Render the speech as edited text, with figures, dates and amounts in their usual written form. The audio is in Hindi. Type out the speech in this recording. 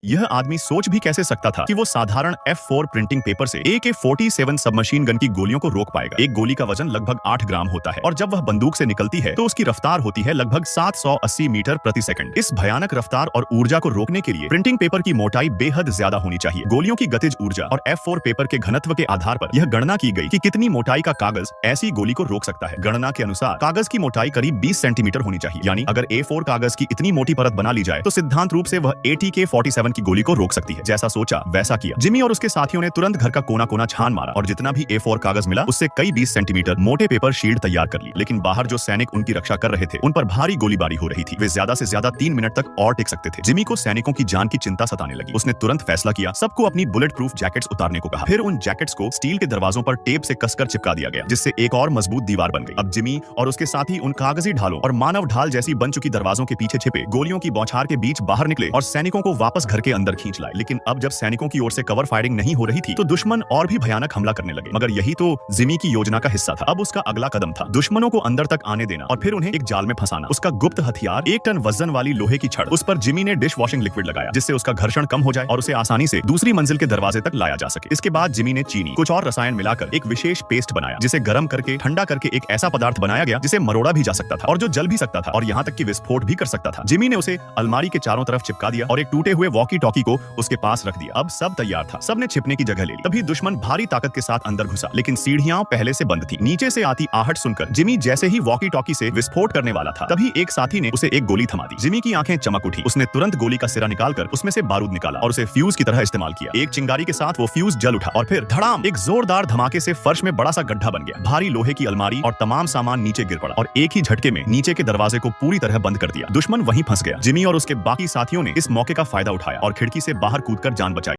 यह आदमी सोच भी कैसे सकता था कि वो साधारण F4 प्रिंटिंग पेपर से AK-47 सबमशीन गन की गोलियों को रोक पाएगा। एक गोली का वजन लगभग 8 ग्राम होता है और जब वह बंदूक से निकलती है तो उसकी रफ्तार होती है लगभग 780 मीटर प्रति सेकंड। इस भयानक रफ्तार और ऊर्जा को रोकने के लिए प्रिंटिंग पेपर की मोटाई बेहद ज्यादा होनी चाहिए। गोलियों की गतिज ऊर्जा और F4 पेपर के घनत्व के आधार पर यह गणना की गई कि कितनी मोटाई का कागज ऐसी गोली को रोक सकता है। गणना के अनुसार कागज की मोटाई करीब 20 सेंटीमीटर होनी चाहिए, यानी अगर A4 कागज की इतनी मोटी परत बना ली जाए तो सिद्धांत रूप से वह AK-47 की गोली को रोक सकती है। जैसा सोचा वैसा किया। जिमी और उसके साथियों ने तुरंत घर का कोना कोना छान मारा और जितना भी A4 कागज मिला उससे कई 20 सेंटीमीटर मोटे पेपर शील्ड तैयार कर ली। लेकिन बाहर जो सैनिक उनकी रक्षा कर रहे थे उन पर भारी गोलीबारी हो रही थी। वे ज्यादा से ज्यादा 3 मिनट तक और टिक सकते थे। जिमी को सैनिकों की जान की चिंता सताने लगी। उसने तुरंत फैसला किया, सबको अपनी बुलेट प्रूफ जैकेट्स उतारने को कहा। फिर उन जैकेट्स को स्टील के दरवाजों पर टेप से कसकर चिपका दिया गया, जिससे एक और मजबूत दीवार बन गई। अब जिमी और उसके साथी उन कागजी ढालों और मानव ढाल जैसी बन चुकी दरवाजों के पीछे छिपे गोलियों की बौछार के बीच बाहर निकले और सैनिकों को वापस घर के अंदर खींच लाए। लेकिन अब जब सैनिकों की ओर से कवर फायरिंग नहीं हो रही थी तो दुश्मन और भी भयानक हमला करने लगे। मगर यही तो जिमी की योजना का हिस्सा था। अब उसका अगला कदम था दुश्मनों को अंदर तक आने देना और फिर उन्हें एक जाल में फंसाना। उसका गुप्त हथियार 1 टन वजन वाली लोहे की छड़। उस पर जिमी ने डिश वॉशिंग लिक्विड लगाया, जिससे उसका घर्षण कम हो जाए और उसे आसानी से दूसरी मंजिल के दरवाजे तक लाया जा सके। इसके बाद जिमी ने चीनी, कुछ और रसायन मिलाकर एक विशेष पेस्ट बनाया, जिसे गर्म करके ठंडा करके एक ऐसा पदार्थ बनाया गया जिसे मरोड़ा भी जा सकता था और जो जल भी सकता था और यहाँ तक कि विस्फोट भी कर सकता था। जिमी ने उसे अलमारी के चारों तरफ चिपका दिया और एक टूटे हुए वॉकी टॉकी को उसके पास रख दिया। अब सब तैयार था। सबने छिपने की जगह ले ली। तभी दुश्मन भारी ताकत के साथ अंदर घुसा, लेकिन सीढ़ियां पहले से बंद थी। नीचे से आती आहट सुनकर जिमी जैसे ही वॉकी टॉकी से विस्फोट करने वाला था, तभी एक साथी ने उसे एक गोली थमा दी। जिमी की आंखें चमक उठी। उसने तुरंत गोली का सिरा निकालकर उसमें से बारूद निकाला और उसे फ्यूज की तरह इस्तेमाल किया। एक चिंगारी के साथ वो फ्यूज जल उठा और फिर धड़ाम, एक जोरदार धमाके से फर्श में बड़ा सा गड्ढा बन गया। भारी लोहे की अलमारी और तमाम सामान नीचे गिर पड़ा और एक ही झटके में नीचे के दरवाजे को पूरी तरह बंद कर दिया। दुश्मन वहीं फंस गया। जिमी और उसके बाकी साथियों ने इस मौके का फायदा उठाया और खिड़की से बाहर कूदकर जान बचाई।